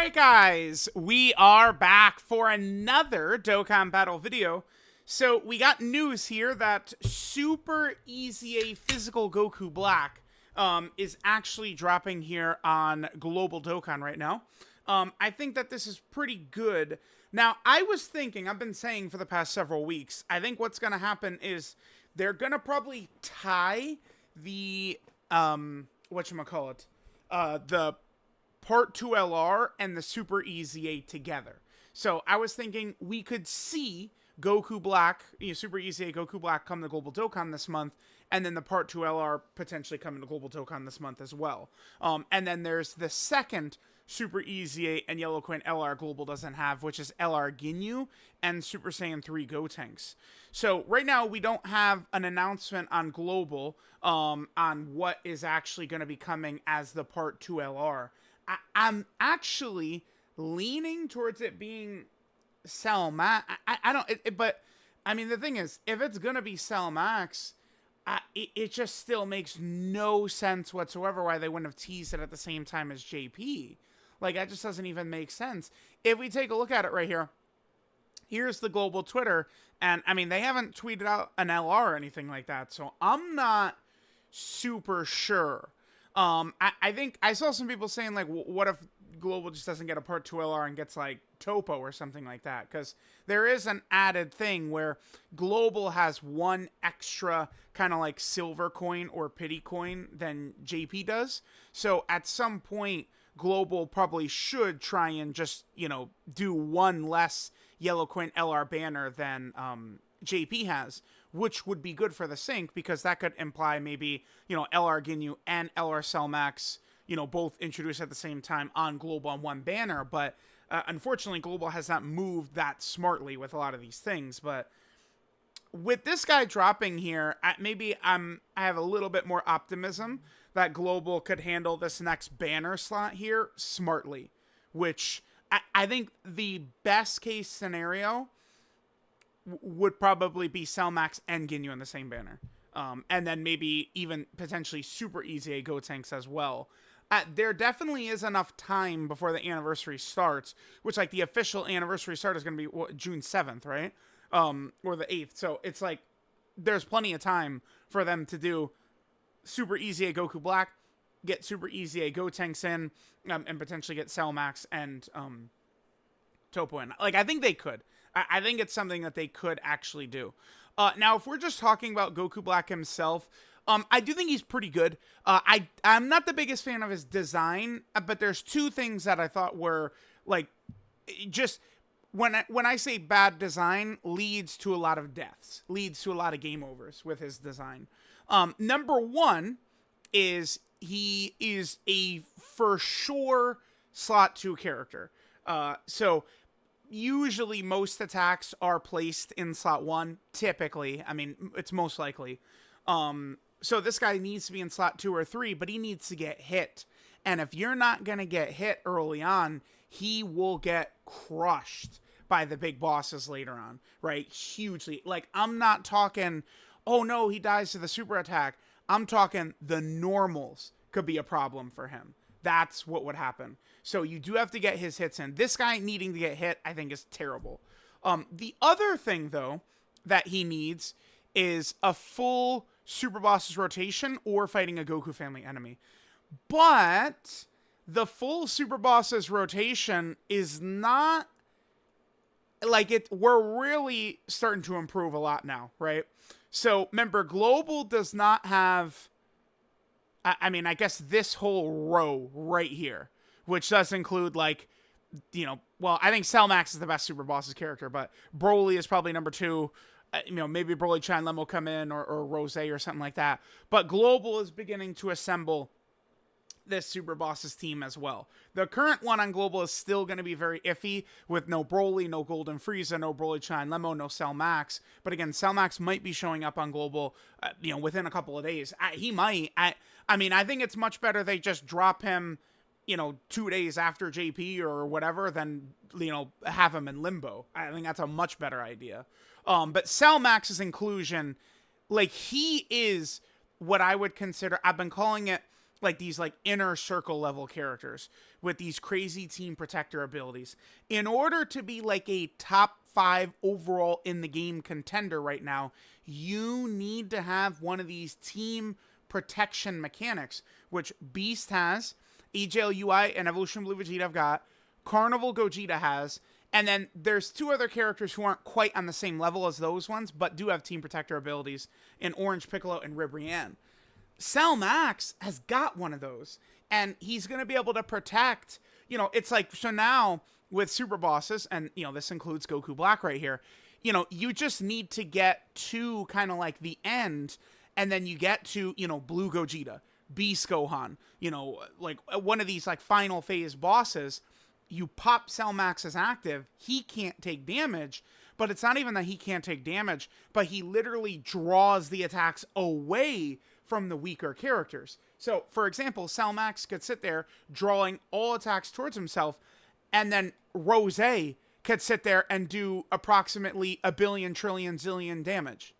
Alright guys, we are back for another Dokkan Battle video. So we got news here that Super EZA Physical Goku Black is actually dropping here on Global Dokkan right now. I think that this is pretty good. Now, I was thinking, I've been saying for the past several weeks, I think what's going to happen is they're going to probably tie the, whatchamacallit, the Part 2 LR and the Super EZA together. So I was thinking we could see Goku Black, Super EZA Goku Black come to Global Dokkan this month, and then the Part 2 LR potentially come to Global Dokkan this month as well. And then there's the second Super EZA and Yellow Coin LR Global doesn't have, which is LR Ginyu and Super Saiyan 3 Gotenks. So right now we don't have an announcement on Global on what is actually going to be coming as the Part 2 LR. I'm actually leaning towards it being Cell Max. I don't, but I mean, the thing is, if it's going to be Cell Max, it just still makes no sense whatsoever why they wouldn't have teased it at the same time as JP. Like, that just doesn't even make sense. If we take a look at it right here, here's the global Twitter, and I mean, they haven't tweeted out an LR or anything like that, so I'm not super sure. I think I saw some people saying, like, what if Global just doesn't get a Part 2 LR and gets, like, Topo or something like that? Because there is an added thing where Global has one extra kind of, like, silver coin or pity coin than JP does. So at some point, Global probably should try and just, do one less yellow coin LR banner than JP has, which would be good for the sync because that could imply maybe, LR Ginyu and LR Cell Max, both introduced at the same time on Global on one banner. But unfortunately, Global has not moved that smartly with a lot of these things. But with this guy dropping here, maybe I have a little bit more optimism that Global could handle this next banner slot here smartly, which I think the best case scenario would probably be Cell Max and Ginyu in the same banner. And then maybe even potentially Super EZA Gotenks as well. There definitely is enough time before the anniversary starts, which, like, the official anniversary start is going to be June 7th, right? Or the 8th. So it's like there's plenty of time for them to do Super EZA Goku Black, get Super EZA Gotenks in, and potentially get Cell Max and Topo in. Like, I think they could. I think it's something that they could actually do. Now, if we're just talking about Goku Black himself, I do think he's pretty good. I'm not the biggest fan of his design, but there's two things that I thought were, like, just when I say bad design, leads to a lot of deaths, leads to a lot of game overs with his design. Number one is he is a for sure slot 2 character. So usually most attacks are placed in slot 1, typically. I mean, it's most likely. So this guy needs to be in slot 2 or 3, but he needs to get hit. And if you're not going to get hit early on, he will get crushed by the big bosses later on, right? Hugely. Like, I'm not talking, oh no, he dies to the super attack. I'm talking the normals could be a problem for him. That's what would happen. So you do have to get his hits in. This guy needing to get hit, I think, is terrible. The other thing, though, that he needs is a full Super Bosses rotation or fighting a Goku family enemy. But the full Super Bosses rotation is not like it. We're really starting to improve a lot now, right? So remember, Global does not have, I mean, I guess this whole row right here, which does include, like, well, I think Cell Max is the best Super Bosses character, but Broly is probably number 2. Maybe Broly, Chai, Lem will come in, or Rose or something like that. But Global is beginning to assemble this Super Bosses team as well. The current one on Global is still going to be very iffy with no Broly, no Golden Frieza, no Broly, Chai, Lemo, no Cell Max. But again, Cell Max might be showing up on Global, within a couple of days. He might. I mean, I think it's much better they just drop him, 2 days after JP or whatever than, have him in limbo. I think that's a much better idea. But Cell Max's inclusion, like, he is what I would consider, I've been calling it like these like inner circle level characters with these crazy team protector abilities. In order to be like a top 5 overall in the game contender right now, you need to have one of these team protection mechanics, which Beast has, EJLUI and Evolution Blue Vegeta have got, Carnival Gogeta has, and then there's 2 other characters who aren't quite on the same level as those ones, but do have team protector abilities in Orange Piccolo and Ribrianne. Cell Max has got one of those, and he's going to be able to protect, you know, it's like, so now with super bosses, and, you know, this includes Goku Black right here, you know, you just need to get to kind of like the end, and then you get to, you know, Blue Gogeta, Beast Gohan, you know, like one of these like final phase bosses. You pop Cell Max as active, he can't take damage, but it's not even that he can't take damage, but he literally draws the attacks away from the weaker characters. So, for example, Cell Max could sit there drawing all attacks towards himself, and then Rose could sit there and do approximately a billion, trillion, zillion damage,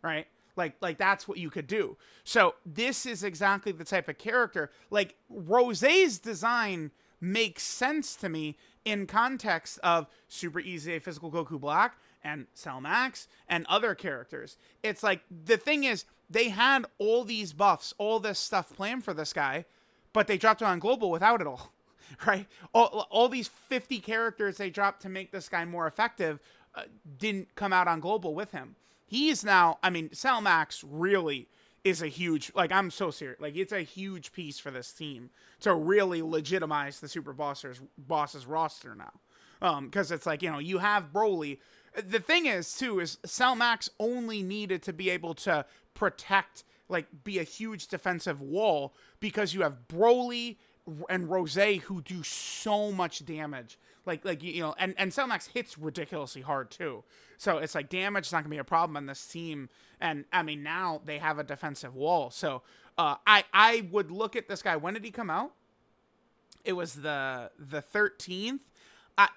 right? Like that's what you could do. So this is exactly the type of character. Like, Rose's design makes sense to me in context of Super EZA Physical Goku Black and Cell Max and other characters. It's like, the thing is, they had all these buffs, all this stuff planned for this guy, but they dropped it on Global without it all, right? All these 50 characters they dropped to make this guy more effective didn't come out on Global with him. He's now, I mean, Cell Max really is a huge, like, I'm so serious, like, it's a huge piece for this team to really legitimize the Super Bosses roster now. Because it's like, you know, you have Broly. The thing is, too, is Cell Max only needed to be able to protect, like, be a huge defensive wall, because you have Broly and Rose who do so much damage. Like you know, and Cell Max hits ridiculously hard, too. So it's like, damage is not going to be a problem on this team. And, I mean, now they have a defensive wall. So I would look at this guy. When did he come out? It was the 13th.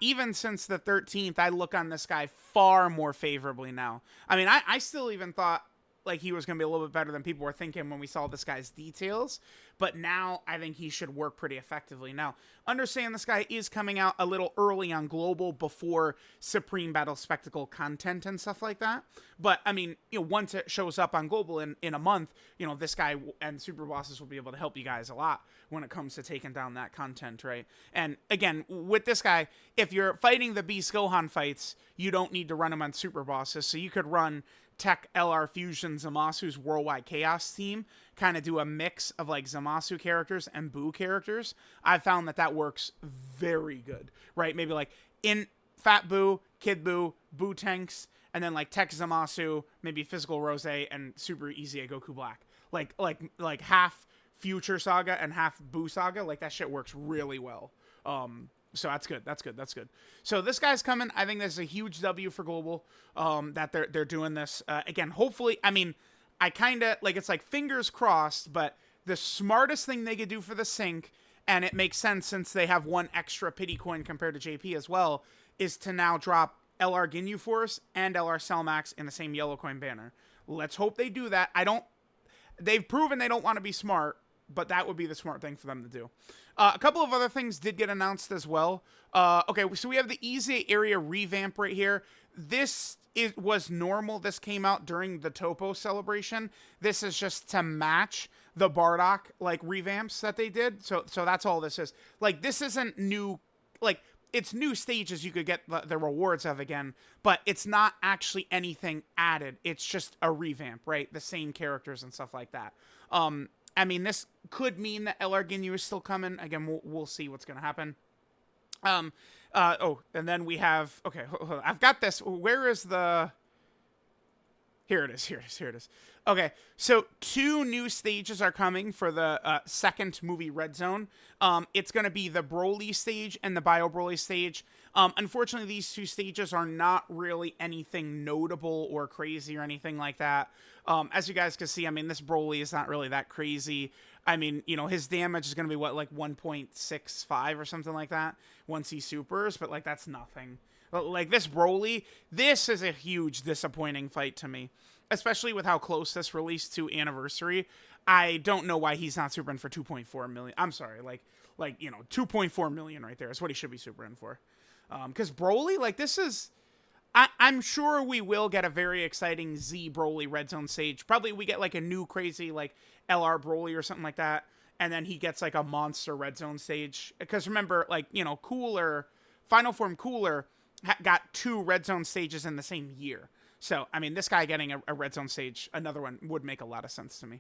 Even since the 13th, I look on this guy far more favorably now. I mean, I still even thought like he was going to be a little bit better than people were thinking when we saw this guy's details. But now I think he should work pretty effectively. Now, understand this guy is coming out a little early on Global before Supreme Battle Spectacle content and stuff like that. But, I mean, you know, once it shows up on Global in a month, you know, this guy and Super Bosses will be able to help you guys a lot when it comes to taking down that content, right? And, again, with this guy, if you're fighting the Beast Gohan fights, you don't need to run him on Super Bosses. So you could run Tech LR Fusion Zamasu's Worldwide Chaos team, kind of do a mix of like Zamasu characters and Boo characters. I've found that works very good, right? Maybe like in Fat Boo, Kid Boo, Boo Tanks, and then like Tech Zamasu, maybe Physical Rose, and Super EZA Goku Black. Like half Future Saga and half Boo Saga. Like, that shit works really well. So that's good. That's good. That's good. So this guy's coming. I think this is a huge W for Global. That they're doing this again. Hopefully, I mean, I kind of like, it's like fingers crossed. But the smartest thing they could do for the sync, and it makes sense since they have one extra pity coin compared to JP as well, is to now drop LR Ginyu Force and LR Cell Max in the same yellow coin banner. Let's hope they do that. They've proven they don't want to be smart, but that would be the smart thing for them to do. A couple of other things did get announced as well. Okay, so we have the EZA area revamp right here. This was normal. This came out during the Topo celebration. This is just to match the Bardock like revamps that they did. So that's all this is. Like, this isn't new. Like, it's new stages you could get the rewards of again, but it's not actually anything added. It's just a revamp, right? The same characters and stuff like that. I mean, this could mean that LR Ginyu is still coming. Again, we'll see what's going to happen. And then we have... Okay, hold on. I've got this. Where is the... Here it is. Okay, so 2 new stages are coming for the second movie Red Zone. It's going to be the Broly stage and the Bio Broly stage. Unfortunately, these 2 stages are not really anything notable or crazy or anything like that. As you guys can see, I mean, this Broly is not really that crazy. I mean, you know, his damage is going to be, what, like 1.65 or something like that once he supers, but, like, that's nothing. Like, this Broly, this is a huge disappointing fight to me, especially with how close this released to Anniversary. I don't know why he's not super in for 2.4 million. I'm sorry, like 2.4 million right there is what he should be super in for. Because Broly, like, this is, I'm sure we will get a very exciting Z Broly Red Zone stage. Probably we get like a new crazy like LR Broly or something like that, and then he gets like a monster Red Zone stage. Because remember, like, Cooler, Final Form Cooler got 2 Red Zone stages in the same year. So I mean, this guy getting a Red Zone stage, another one, would make a lot of sense to me.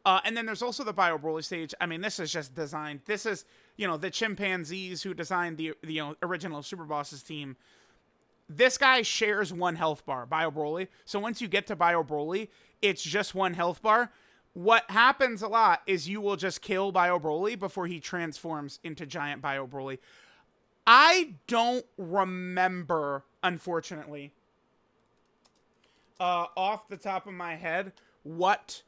And then there's also the Bio Broly stage. I mean, this is just designed. This is, the chimpanzees who designed the original Super Bosses team. This guy shares 1 health bar, Bio Broly. So once you get to Bio Broly, it's just 1 health bar. What happens a lot is you will just kill Bio Broly before he transforms into Giant Bio Broly. I don't remember, unfortunately, off the top of my head, what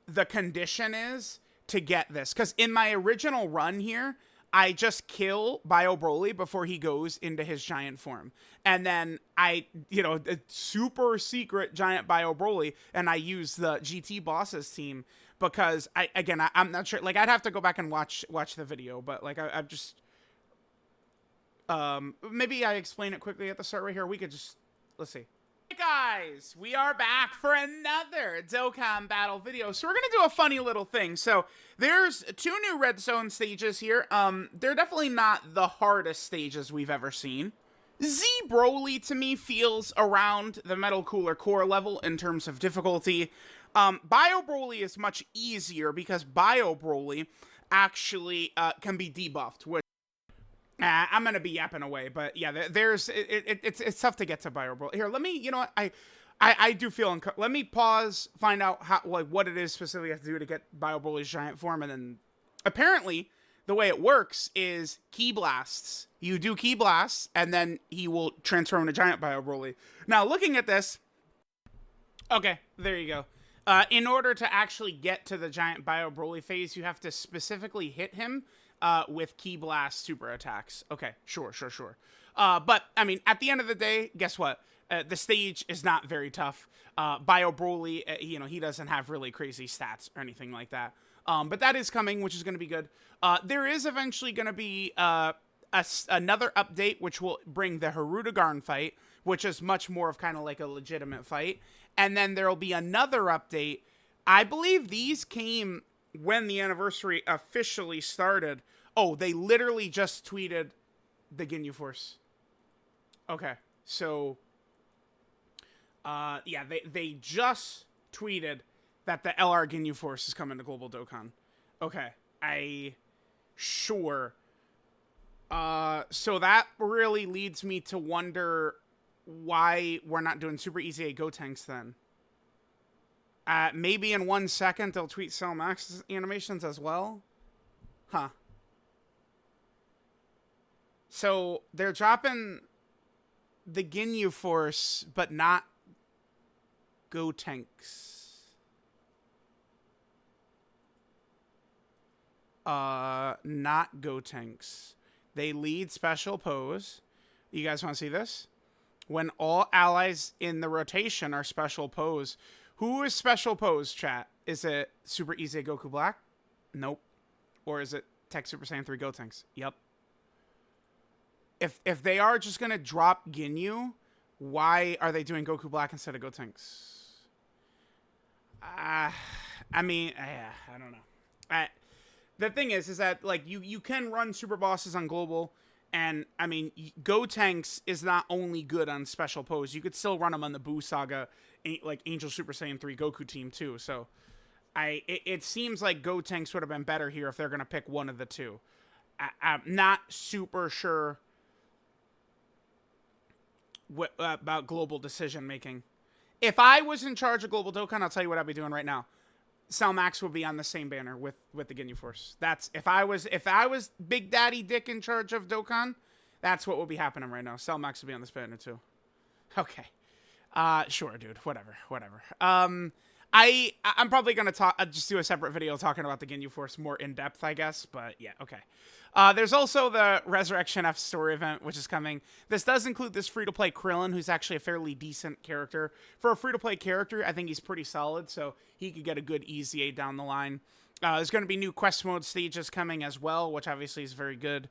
the condition is to get this. Because in my original run here, I just kill Bio Broly before he goes into his giant form. And then the super secret giant Bio Broly, and I use the GT Bosses team because I'm not sure. Like, I'd have to go back and watch the video, but like I've just maybe I explain it quickly at the start right here. We could just, let's see. Hey guys, we are back for another Dokkan battle video. So we're gonna do a funny little thing. So there's 2 new Red Zone stages here. They're definitely not the hardest stages we've ever seen. Z Broly to me feels around the Metal Cooler core level in terms of difficulty. Bio Broly is much easier because Bio Broly actually can be debuffed, which I'm gonna be yapping away, but yeah, it's tough to get to Bio Broly. Here, let me, I do feel let me pause, find out what it is specifically you have to do to get Bio Broly's giant form, and then apparently the way it works is Ki Blasts. You do Ki Blasts, and then he will transform into Giant Bio Broly. Now, looking at this, okay, there you go. In order to actually get to the Giant Bio Broly phase, you have to specifically hit him with Ki Blast super attacks. Okay, sure. But, I mean, at the end of the day, guess what? The stage is not very tough. Bio Broly, he doesn't have really crazy stats or anything like that. But that is coming, which is going to be good. There is eventually going to be another update, which will bring the Harudagarn fight, which is much more of kind of like a legitimate fight. And then there will be another update. I believe these came when the anniversary officially started. Oh, they literally just tweeted the Ginyu Force. Okay, so yeah, they just tweeted that the LR Ginyu Force is coming to Global Dokkan. Okay, sure. So that really leads me to wonder why we're not doing Super EZA Gotenks then. Maybe in 1 second they'll tweet Cell Max animations as well? Huh. So they're dropping the Ginyu Force, but not Gotenks. Not Gotenks. They lead special pose. You guys want to see this? When all allies in the rotation are special pose. Who is special pose, chat? Is it Super EZA Goku Black? Nope. Or is it Tech Super Saiyan 3 Gotenks? Yep. If they are just going to drop Ginyu, why are they doing Goku Black instead of Gotenks? I mean, I don't know. The thing is that, like, you can run Super Bosses on Global, and, I mean, Gotenks is not only good on special pose, you could still run them on the Buu Saga, like, Angel Super Saiyan 3 Goku team, too, so it seems like Gotenks would have been better here if they're going to pick one of the two. I'm not super sure about global decision making. If I was in charge of Global Dokkan, I'll tell you what I'd be doing right now. Cell Max would be on the same banner with the Ginyu Force. That's if I was Big Daddy Dick in charge of Dokkan, that's what would be happening right now. Cell Max would be on this banner too. Okay. Sure, dude. Whatever. I'm probably gonna just do a separate video talking about the Ginyu Force more in depth, I guess. But yeah, okay. There's also the Resurrection F story event, which is coming. This does include this free-to-play Krillin, who's actually a fairly decent character. For a free-to-play character, I think he's pretty solid, so he could get a good EZA down the line. There's going to be new quest mode stages coming as well, which obviously is very good.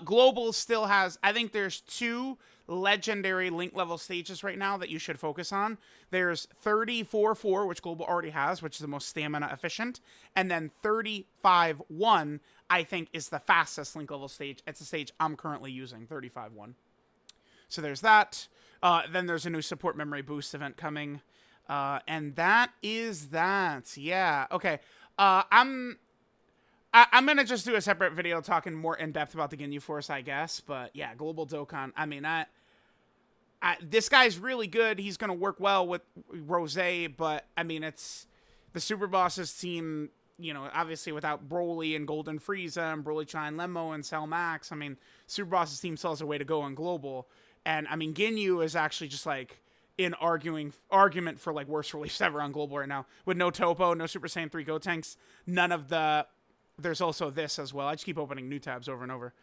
Global still has, I think there's 2 legendary link level stages right now that you should focus on. There's 34-4, which Global already has, which is the most stamina efficient. And then 35-1, I think, is the fastest link level stage. It's the stage I'm currently using, 35-1. So there's that. Then there's a new support memory boost event coming. And that is that. Yeah, okay. I'm gonna just do a separate video talking more in depth about the Ginyu Force, I guess. But yeah, Global Dokkan. I mean, this guy's really good. He's gonna work well with Rose, but I mean, it's the Super Bosses team. You know, obviously without Broly and Golden Frieza and Broly Shine Lemmo and Cell Max. I mean, Super Bosses team still has a way to go on Global. And I mean, Ginyu is actually just like in argument for like worst release ever on Global right now, with no Topo, no Super Saiyan 3 Gotenks, none of the. There's also this as well. I just keep opening new tabs over and over.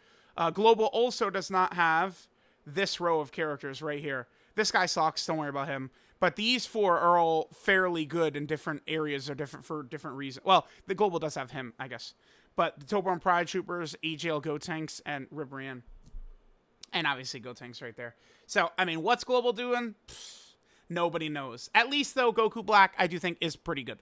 Global also does not have this row of characters right here. This guy sucks. Don't worry about him. But these 4 are all fairly good in different areas or different for different reasons. Well, the Global does have him, I guess. But the Topo and Pride Troopers, AJL Gotenks, and Ribrian. And obviously Gotenks right there. So, I mean, what's Global doing? Nobody knows. At least, though, Goku Black, I do think, is pretty good.